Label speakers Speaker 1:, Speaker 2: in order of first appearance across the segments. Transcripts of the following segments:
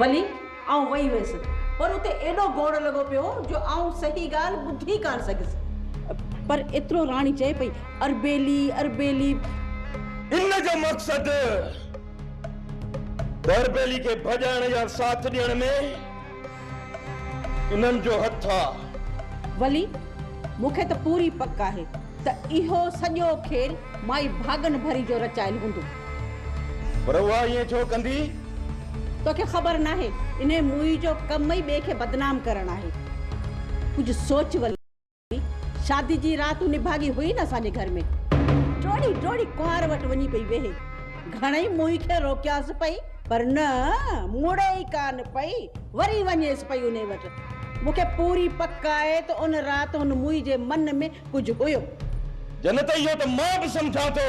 Speaker 1: वली आऊं वही हुयसि पर उते एडो गोड़ लगो पियो जो आऊं सही गाल बुधी कान सकिस। पर एतिरो राणी चए पई अरबेली अरबेली।
Speaker 2: इन जो मकसद अरबेली के भॼाइण या साथ ॾियण में इन्हनि जो हथ आहे।
Speaker 1: वली मूंखे त पूरी पक आहे त इहो सॼो खेल माई भागन भरी जो रचायल हूंदो।
Speaker 2: पर उहा ईअं छो कंदी?
Speaker 1: तोखे ख़बर नाहे इन्हे मुई जो कम ही ॿिए खे बदनाम करण आहे। कुछ सोच वली शादी जी रात निभागी हुई न असांजे घर में टोड़ी टोड़ी कुंवार वटि वञी पई वेहे। घणई मुई खे रोकियासि पई पर न मुड़े ई कान पई वरी वञेसि पई उन वटि। मूंखे पूरी पक आहे त उन रात उन मुई जे मन में कुछ हुयो।
Speaker 2: जनत इहो त मां बि सम्झां थो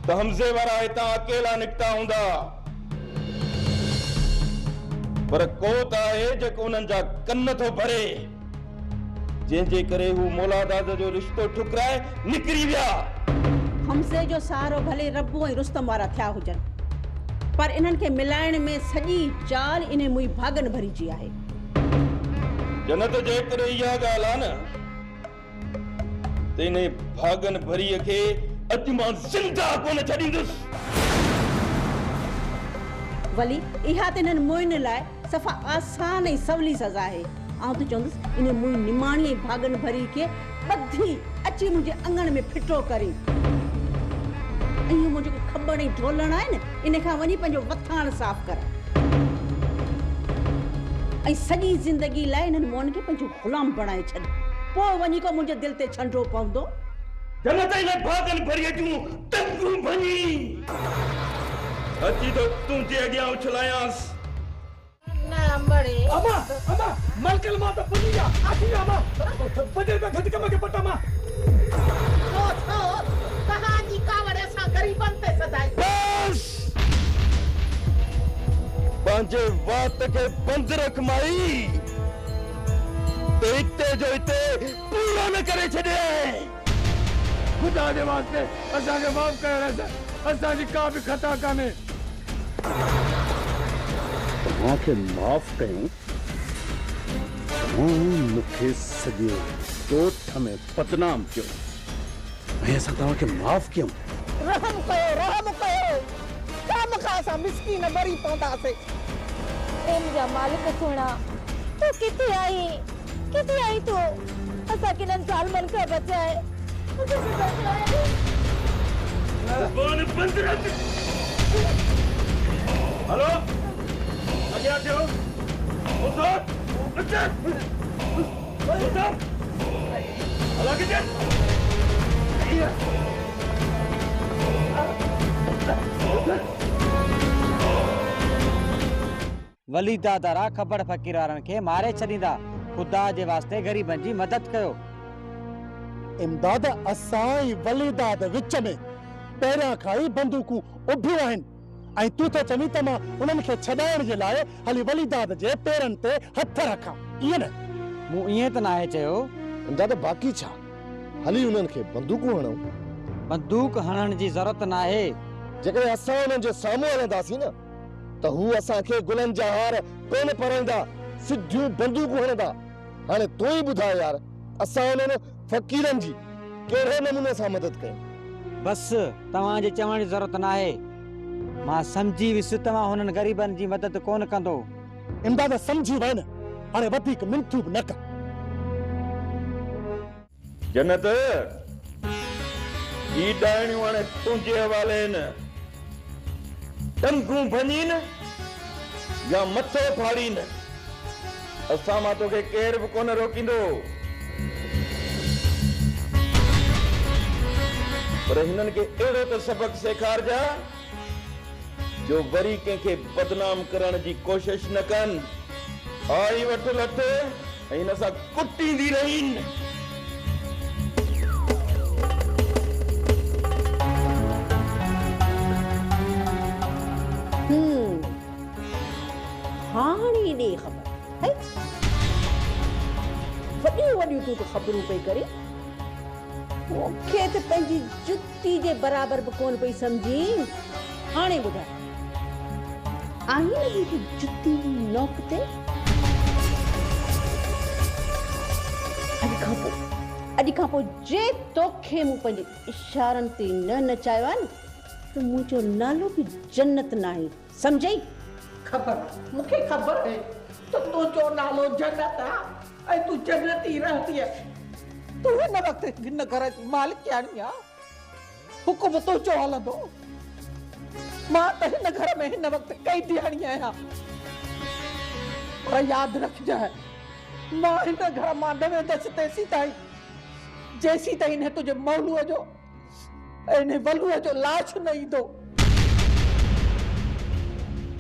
Speaker 2: त हमज़े वारा हितां अकेला निकिता हूंदा पर को त आहे जेको उन्हनि जा कन थो भरे जंहिंजे करे हू मौलादाद जो रिश्तो ठुकराए निकिरी विया।
Speaker 1: हमसे जो सहारो भले रब्बू ऐं रुस्तम वारा थिया हुजनि पर इन्हनि खे मिलाइण में सॼी चाल इन मुई भागन भरी जी आहे।
Speaker 2: जनत जेकॾहिं इहा ॻाल्हि आहे न त इन भागन भरीअ खे अॼु मां ज़िंदा कोन छॾींदुसि।
Speaker 1: वली इहा त इन्हनि मुइन लाइ सफ़ा आसान ऐं सवली सज़ा आहे। आउं त चवंदुसि इन मुई निमाणी ऐं भागन भरी खे ॿधी अची मुंहिंजे अंगण में फिटो करे ऐं इहो मुंहिंजो खॿण ऐं ढोलण आहे न इन खां वञी पंहिंजो वथाण साफ़ कर ऐं सॼी ज़िंदगी लाइ इन्हनि मुअनि खे पंहिंजो ग़ुलाम बणाए छॾ। पोइ वञी को मुंहिंजे दिलि ते छंडो पवंदो।
Speaker 2: जनत इन भागन भरीअ जूं टंगूं भञी अची तो तुंहिंजे अॻियां उछलायांसि।
Speaker 3: अमा अमा मलकल मां त पुॼी विया आखिर अमा बजे में घटि कम के पटा मां
Speaker 4: छो कहानी कावड़े सां गरीबन ते सदाई।
Speaker 2: बस पंहिंजे वात खे बंदि रख माई ते हिते जो हिते पूरो न करे छॾे।
Speaker 3: खुदा जे वास्ते असांखे माफ़ कयो असांजी का बि खता कान्हे।
Speaker 5: तव्हांखे माफ़ कयूं मूंखे सॼे ॻोठ में बदनाम कयो ऐं असां तव्हांखे माफ़ कयूं।
Speaker 4: रहम कयो काम खां असां मिसकीन मरी पवंदासीं।
Speaker 6: मुंहिंजा मालिक सुहिणा तूं किथे आई तूं असांखे हिननि ज़ालमनि खां बचाए।
Speaker 2: हेलो अॻियां थियो
Speaker 7: वली दादारा खबर फकीर वारनि खे मारे छॾींदा। खुदा जे वास्ते गरीबनि जी मदद कयो।
Speaker 5: इमदाद असां ऐं वलीदाद विच में पहिरियां खां ई बंदूकूं उभियूं आहिनि ऐं तूं त चवीं त मां उन्हनि खे छॾाइण जे लाइ हली वलीदाद जे पेरनि ते हथ रखां ईअं न?
Speaker 7: मूं ईअं त नाहे चयो।
Speaker 8: इमदाद बाक़ी छा हली उन्हनि खे बंदूकूं हणूं?
Speaker 7: बंदूक हणण जी ज़रूरत नाहे।
Speaker 8: जेकॾहिं असां उन्हनि जे साम्हूं हलंदासीं न त हू असांखे गुलनि जा हार कोन पाराईंदा सिधियूं बंदूकूं हणंदा। हाणे तूं ई ॿुधाए यार असां उन्हनि फ़क़ीरनि जी कहिड़े नमूने सां मदद कयूं?
Speaker 7: बस तव्हांजे चवण जी ज़रूरत नाहे। मां समझी वियुसि तव्हां हुननि गरीबनि जी मदद कोन कंदो।
Speaker 5: इमदाद समझी वञ हाणे वधीक मिनथू बि न कर।
Speaker 2: जनत ही डायणियूं हाणे तुंहिंजे हवाले आहिनि। टंगूं भञीन या मथो फाड़ीन असां मां तोखे केर बि कोन रोकींदो। पर हिननि खे अहिड़ो त सबक सेखारजा जो वरी कंहिंखे बदनाम करण जी कोशिश न कनि। आई वठ लठ ऐं हिन सां कुटींदी रहीन।
Speaker 1: हाणे ॾे ख़बर है वॾियूं वॾियूं तूं त ख़बरूं पई करे मूंखे त पंहिंजी जुती जे बराबर बि कोन पई सम्झी। हाणे ॿुधाए आई लगी कि जुती नोकते अॼु खां पोइ जे तोखे मूं पंहिंजे इशारनि ते न नचायो आहे न त मुंहिंजो नालो बि जन्नत न आहे सम्झई
Speaker 4: खबर मूंखे ख़बर है तो तुंहिंजो नालो जन्नत आहे ऐं तूं जन्नत ई रहंदी आहे तूं हिन वक़्तु हिन घर जी मालिकियाणी आहे हुकुम तुंहिंजो हलंदो मां त हिन घर में हिन वक़्तु कैदियाणी आहियां पर यादि रखजांइ मां हिन घर मां न वेंदसि तेसीं ताईं जेसीं ताईं हिन तुंहिंजे मौलूअ जो ऐं हिन वलूअ जो लाश न ईंदो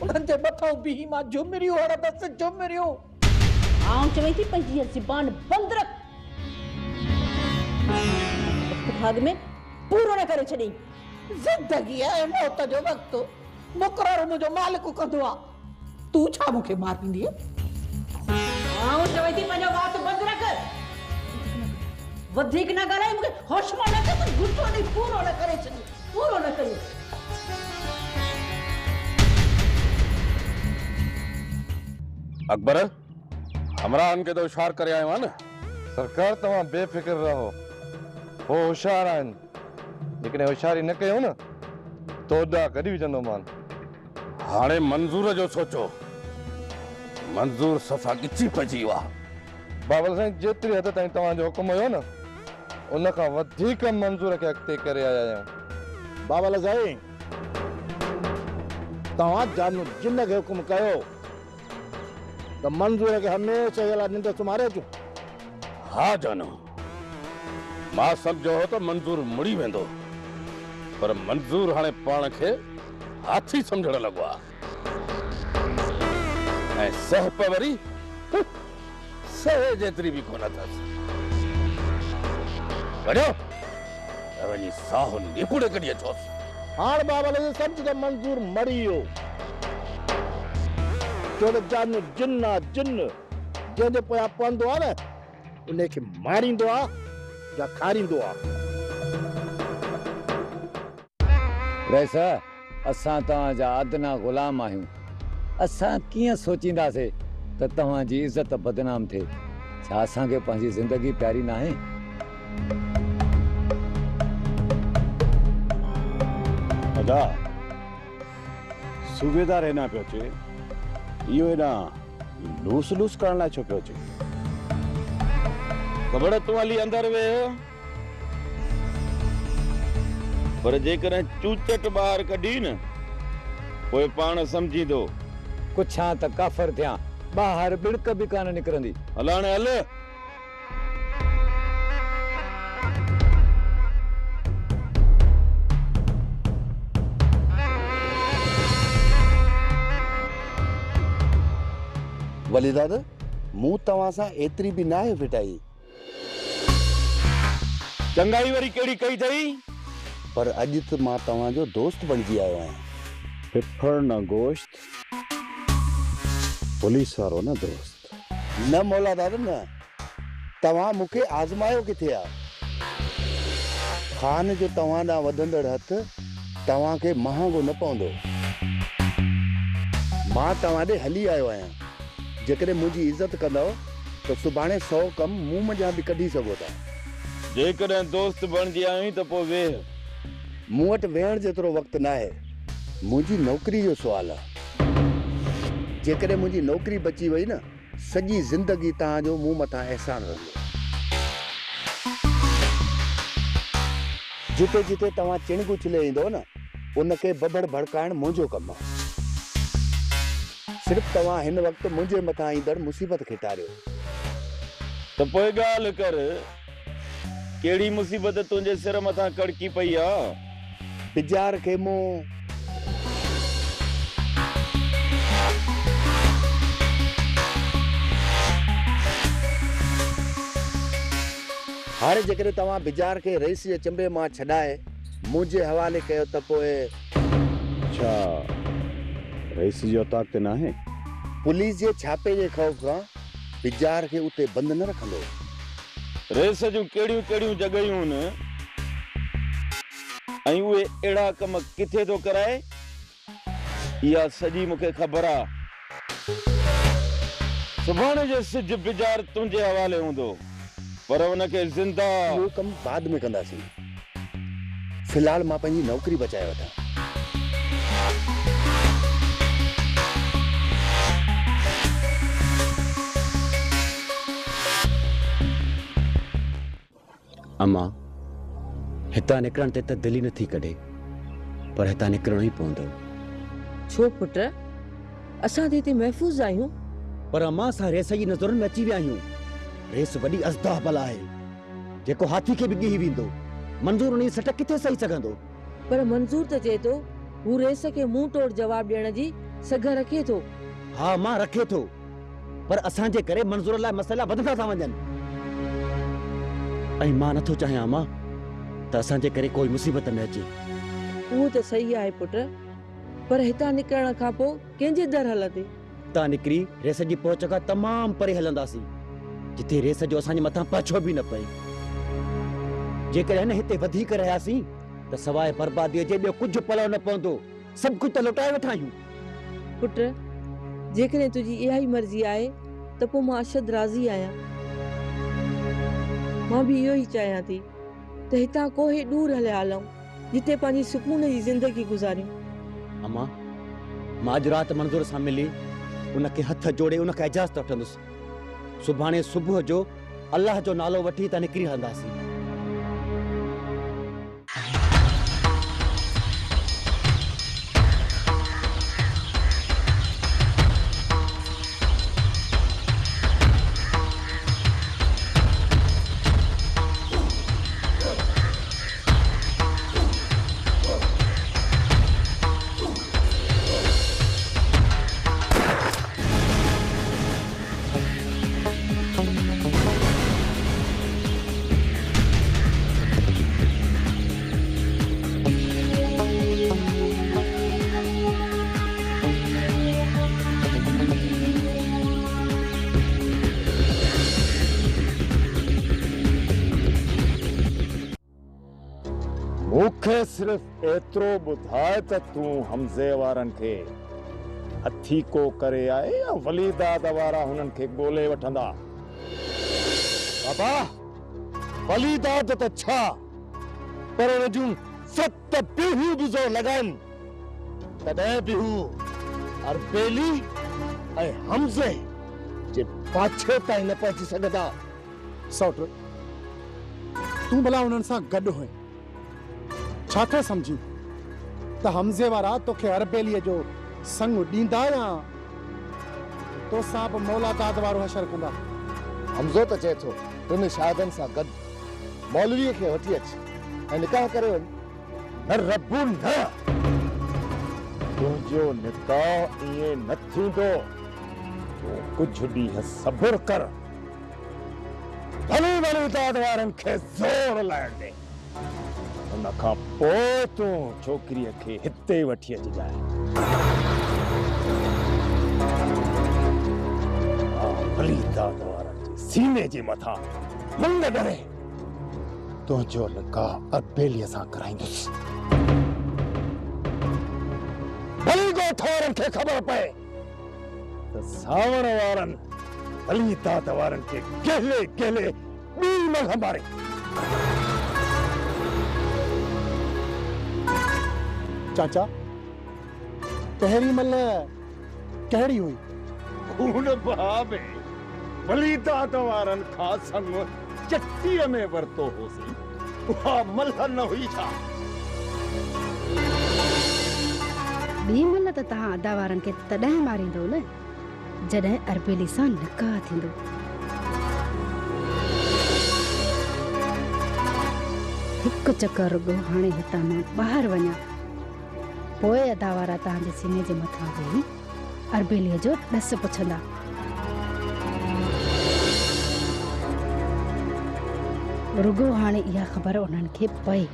Speaker 4: उन्हनि जे मथां बीही मां झुमरियूं हणंदसि झुमरियूं
Speaker 1: आउं चवई थी पंहिंजी ज़ुबान बंदि रख भाग में पूरो न करे छॾी
Speaker 4: ज़िंदगी ऐं मौत जो वक़्तु मुक़ररु मुंहिंजो मालिक कंदो आहे तूं छा मूंखे मारींदीअ
Speaker 1: आउं चवई थी पंहिंजो वात बंदि रख वधीक न ॻाल्हाए मूंखे होश मां न कर गुस्सो नहीं पूरो न करे छॾी पूरो न करी
Speaker 3: अकबर हमरान के तो होशियार करे आयो आहे न
Speaker 8: सरकार तव्हां बेफिक्र रहो हो होशियार आहिनि लेकिन होशियारी न कयो न तोॾा कढी विझंदो मान
Speaker 3: हाणे मंज़ूर जो सोचो मंज़ूर सफ़ा गिची पइजी वियो आहे
Speaker 8: बाबल साईं जेतिरी हद ताईं तव्हांजो हुकुम हुयो न उन खां वधीक मंज़ूर खे अॻिते करे आया आहियूं
Speaker 5: बाबल साईं तव्हां जानू जिन खे हुकुम कयो त मंज़ूर खे हमेशह जे लाइ निंड सुम्हारे अचूं
Speaker 3: हाँ जानो मां सम्झो हो त मंज़ूर मुड़ी वेंदो पर मंज़ूर हाणे पाण खे हाथी सम्झण लॻो आहे ऐं सहप वरी सहे जेतिरी बि कोन अथसि वञो वञी साहु निपुड़े कढी अचोसि
Speaker 5: हाणे बाबल साईं सम्झ त मंज़ूर मरी वियो छो त जानू जिन आहे जिन जंहिंजे पोयां पवंदो आहे न उन खे मारींदो आहे या खारींदो आहे
Speaker 9: रईसा असां तव्हांजा अदना ग़ुलाम आहियूं असां कीअं सोचींदासीं त तव्हांजी इज़त बदनाम थिए छा असांखे पंहिंजी ज़िंदगी प्यारी न आहे
Speaker 3: अदा सूबेदार हेॾां पियो अचे इहो हेॾां लूस लूस करण लाइ छो पियो अचे
Speaker 2: ख़बर तूं हली अंदरि वेह पर जेकॾहिं चूचट ॿाहिरि कढी न पोइ पाण सम्झींदो
Speaker 9: कुझु हा त काफ़र थियां ॿाहिरि बिड़क बि कान निकिरंदी
Speaker 2: हल हाणे हल
Speaker 8: वली दादा मूं तव्हां सां एतिरी बि न आहे फिटाई
Speaker 2: चंगाई वरी कहिड़ी कई अथई
Speaker 8: पर अॼु त मां तव्हांजो दोस्त बणिजी आयो आहियां
Speaker 3: फिफड़ न गोश्त पुलिस वारो न दोस्त
Speaker 8: न मौला दादा न तव्हां मूंखे आज़मायो किथे आहे खान जो तव्हां ॾांहुं वधंदड़ हथ तव्हांखे महांगो न पवंदो मां तव्हां ॾे हली आयो आहियां जेकॾहिं मुंहिंजी इज़त कंदव त सुभाणे 100 कम मुंहुं मंझां बि कढी सघो था
Speaker 2: जेकॾहिं दोस्त बणिजी आहीं त पोइ वेह
Speaker 8: मूं वटि वेहण जेतिरो वक़्तु न आहे मुंहिंजी नौकरी जो सुवाल आहे जेकॾहिं मुंहिंजी नौकरी बची वई न सॼी ज़िंदगी तव्हांजो मूं मथां अहसान रहंदो जिते जिते तव्हां चिणगू छिले ईंदो न उनखे बबड़ भड़काइण मुंहिंजो कमु आहे सिर्फ़ु तव्हां हिन वक़्तु मुंहिंजे मथां ईंदड़ मुसीबत खे टारियो
Speaker 2: त पोइ ॻाल्हि कर कहिड़ी मुसीबत तुंहिंजे सिर मथां कड़की पई आहे
Speaker 8: बिजार खे मूं हाणे जेकॾहिं तव्हां बिजार खे रईस जे चंबे मां छॾाए मुंहिंजे हवाले कयो त पोइ
Speaker 3: अच्छा रईस जी औताक ते न आहे
Speaker 8: पुलिस जे छापे जे ख़ौफ़ खां बिजार खे उते बंदि न रखंदो
Speaker 2: रेस जूं कहिड़ियूं कहिड़ियूं जॻहियूं न ऐं उहे अहिड़ा कम किथे थो कराए इहा सॼी मूंखे ख़बर आहे। सुभाणे जो सिज बिजार तुंहिंजे हवाले हूंदो, पर उनखे ज़िंदा
Speaker 8: वो कम बाद में कंदासीं। फिलहाल मां पंहिंजी नौकरी बचाए वठां।
Speaker 10: अम्मा हितां निकिरण ते त दिलि नथी कढे, पर हितां निकिरणो ई पवंदो।
Speaker 11: छो पुट, असां त हिते महफ़ूज़ आहियूं।
Speaker 10: पर अम्मा असां रेस जी नज़रुनि में अची विया आहियूं। रेस वॾी अज़दा बला आहे, जेको हाथी खे बि ॻीही वेंदो। मंज़ूर उन जी सट किथे सही सघंदो?
Speaker 11: पर मंज़ूर त चए थो हू रेस खे मुंहुं तोड़ जवाब ॾियण जी सघ रखे थो।
Speaker 10: हा मां रखे थो, पर असांजे करे मंज़ूर लाइ मसइला वधंदा था वञनि। ऐं मां नथो चाहियां अम्मा त असांजे करे कोई मुसीबत में अचे।
Speaker 11: उहो त सही आहे पुट, पर हितां निकिरण खां पोइ कंहिंजे दर हलंदे?
Speaker 10: हितां निकिरी रेस जी पहुच खां तमामु परे हलंदासीं, जिथे रेस जो असांजे मथां पाछो बि न पए। जेकॾहिं हिते वधीक रहियासीं त सवाइ बर्बादीअ जे ॿियो कुझु पलो न पवंदो। सभु कुझु त लुटाए वेठा आहियूं।
Speaker 11: पुट, जेकॾहिं तुंहिंजी इहा ई मर्ज़ी आहे त पोइ मां अशद राज़ी आहियां। मां बि इहो ई चाहियां थी त हितां कोहे दूर हलिया हलूं, जिते पंहिंजी सुकून जी ज़िंदगी गुज़ारियूं।
Speaker 10: अम्मा मां अॼु राति मंज़ूर सां मिली उनखे हथ जोड़े उनखां इजाज़त वठंदुसि। सुभाणे सुबुह जो अल्लाह जो नालो वठी त निकिरी हलंदासीं।
Speaker 8: मूंखे सिर्फ़ एतिरो ॿुधाए त तूं हमज़े वारनि खे हथी को करे आए या वलीदाद वारा हुननि खे ॻोल्हे वठंदा? बाबा वलीदाद त छा, पर हुन जूं 7 पीढ़ियूं बि ज़ोर लॻाइनि, तॾहिं बि हू अरबेली ऐं हमज़े जे पाछे ताईं न पहुची सघंदा।
Speaker 5: सौट तूं भला उन्हनि सां गॾु हुए, छा थे समझी त हमज़े वारा तोखे अरबेलीअ जो संग ॾींदा या तोसां बि मौलादाद वारो हशर कंदा?
Speaker 8: हमज़ो त चए थो तुंहिंजे शायदनि सां गॾु मौलवीअ खे वठी अच ऐं निकाह करे वञ। न रब्बू न, तुंहिंजो निकाह ईअं न थींदो। तूं कुझु ॾींहं सब्र कर, भली वलीदाद वारनि खे ज़ोर लाइण ॾे। उन खां पोइ तूं छोकिरीअ खे हिते वठी अचिजांइ। वलीदाद वारनि जे सीने जे मथां मुंड डरे तुंहिंजो निकाह अरबेलीअ सां कराईंदुसि। भली ॻोठ वारनि खे ख़बर पए त सावण वारनि वलीदाद वारनि खे गहले गहले ॿी न हंबारे।
Speaker 5: चाचा पहिरीं महिल कहिड़ी हुई?
Speaker 8: खून भाउ में वलीदाद वारनि खां संग चटीअ में वरितो होसीं, उहा मल न हुई छा?
Speaker 12: ॿी महिल त तव्हां अदा वारनि खे तॾहिं मारींदो न जॾहिं अरबेली सां निकाह थींदो। हिकु चकर रुगो हाणे हितां मां ॿाहिरि वञा, पोइ अदा वारा तव्हांजे सीने जे मथां वेही अरबेलीअ जो ॾस पुछंदा। रुगो हाणे इहा ख़बर उन्हनि खे पए।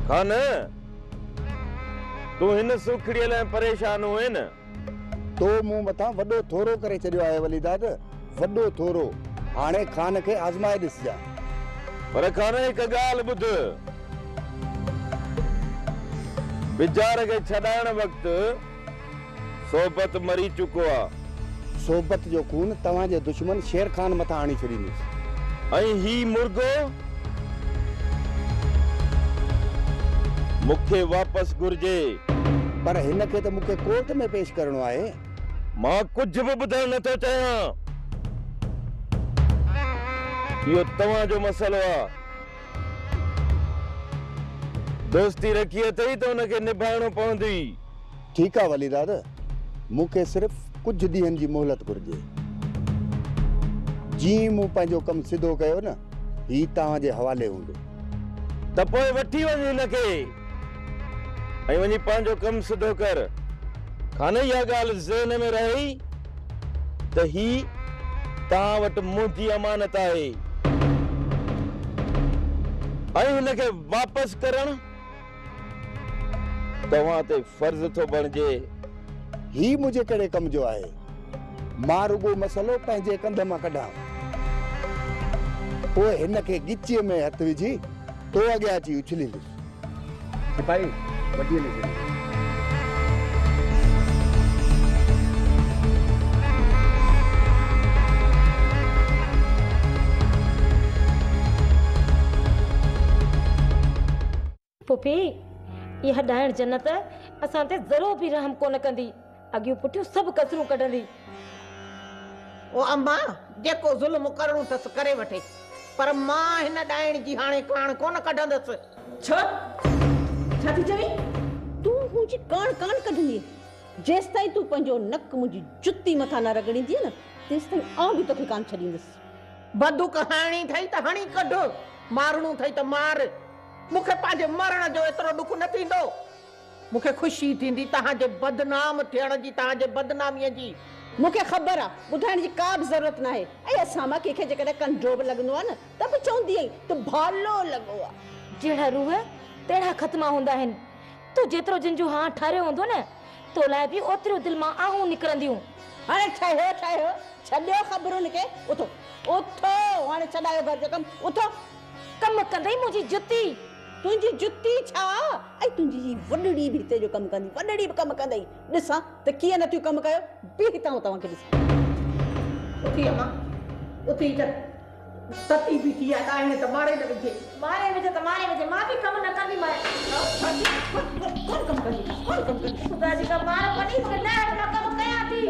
Speaker 2: खान तूं हिन सुखड़ीअ लाइ परेशान हुए न?
Speaker 8: तो मूं मथां वॾो थोरो करे छॾियो आहे वलीदाद, वॾो थोरो। हाणे खान खे आज़माए ॾिसजा।
Speaker 2: पर खान हिक ॻाल्हि ॿुध, बिजार खे छॾाइण वक़्तु सोबत मरी चुको आहे।
Speaker 8: सोबत जो खून तव्हांजे दुश्मन शेर खान मथां आणी छॾींदुसि।
Speaker 2: ऐं ही मुर्गो मूंखे वापसि घुर्जे।
Speaker 8: पर हिन खे त मूंखे कोर्ट में पेश करणो आहे।
Speaker 2: मां कुझु बि ॿुधाइण नथो चाहियां। इहो तव्हांजो मसइलो आहे। दोस्ती रखी अथई त हुनखे निभाइणो पवंदी।
Speaker 8: ठीकु आहे वलीदाद, मूंखे सिर्फ़ु कुझु ॾींहंनि जी मोहलत घुर्जे। जीअं मूं पंहिंजो कमु सिधो कयो न, ही तव्हांजे हवाले हूंदो।
Speaker 2: त पोइ वठी वञ हिनखे ऐं वञी पंहिंजो कमु सिधो कर। खान इहा ॻाल्हि ज़हन में रहे त ही तव्हां वटि मुंहिंजी अमानत आहे ऐं हिनखे वापसि करणु तव्हां ते फर्ज़ थो बणिजे।
Speaker 8: ही मुंहिंजे कहिड़े कम जो आहे? मां रुगो मसलो पंहिंजे कंध मां कढां, पोइ हिन खे गिचीअ में हथ विझी तो अॻियां अची उछलींदुसि। सिपाही वठी हली।
Speaker 6: पुफी, इहा डाइण जन्नत असां ते ज़रो बि रहम कोन कंदी। अॻियूं पुठियूं सभु कसरूं कढंदी।
Speaker 4: ओ अम्मा, जेको ज़ुल्म करणो अथसि करे वठे, पर मां हिन डाइण जी हाणे कान कोन कढंदसि।
Speaker 1: छो छा थी चवी? तूं मुंहिंजी कान कढंदी? जेसि ताईं तूं पंहिंजो नक मुंहिंजी जुती मथां न रगड़ींदी न, तेसि ताईं आउं बि तोखे कान छॾींदसि।
Speaker 4: बंदूक हणी अथई त हणी कढ, मारणो अथई त मार। मूंखे पंहिंजे मरण जो एतिरो ॾुख न थींदो। मूंखे ख़ुशी थींदी तव्हांजे बदनाम थियण जी, तव्हांजे बदनामीअ जी।
Speaker 1: मूंखे ख़बर आहे, ॿुधाइण जी का बि ज़रूरत न आहे। ऐं असां मां कंहिंखे जेकॾहिं कंडो बि लॻंदो आहे न त बि चवंदी आहीं त भालो लॻो आहे।
Speaker 6: जहिड़ा रूह तहिड़ा ख़तमा हूंदा आहिनि। तूं जेतिरो जिन जो हां ठारियो हूंदो न, तो लाइ बि ओतिरो दिलि मां आहूं निकिरंदियूं।
Speaker 1: हाणे ठहियो छॾियो ख़बरुनि खे। उथो उथो, हाणे छॾायो घर जो कमु। उथो।
Speaker 6: कमु कंदई मुंहिंजी जुती।
Speaker 1: तुंहिंजी जुती छा? ऐं तुंहिंजी वॾड़ी बि हिते जो कमु कंदी, वॾड़ी बि कमु कंदई। ॾिसां त कीअं नथियूं कमु कयो। बीह हितां तव्हांखे ॾिसां।
Speaker 4: उथी अम्मा, उथी त सती बीठी आहे। डाइण त मारे न विझे।
Speaker 6: मारे विझे त मारे विझे, मां बि कमु न कंदी। मां
Speaker 1: कौन कमु कंदी?
Speaker 6: ख़ुदा जी का मार पनी मूंखे न कमु कयां थी।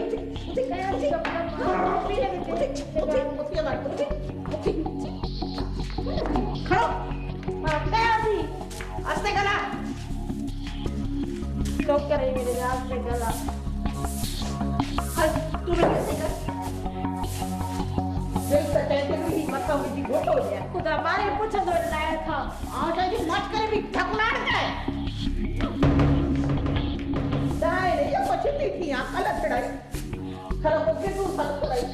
Speaker 1: खड़ो
Speaker 6: कयां थी।
Speaker 1: आस्ते गला
Speaker 6: डॉक्टर मेरे आस्ते गला।
Speaker 1: तू भी कैसे कर?
Speaker 4: जेसि त चइजे बि मथां विझी घोटो ॾियां।
Speaker 6: ख़ुदा मारे पुछंदो डाइण खां।
Speaker 4: चइजे मच करे बि ठकुलाड़ जाए। डाइण ये पछती थी कल छड़ाई। खरा मूंखे तूं सख़्त रही।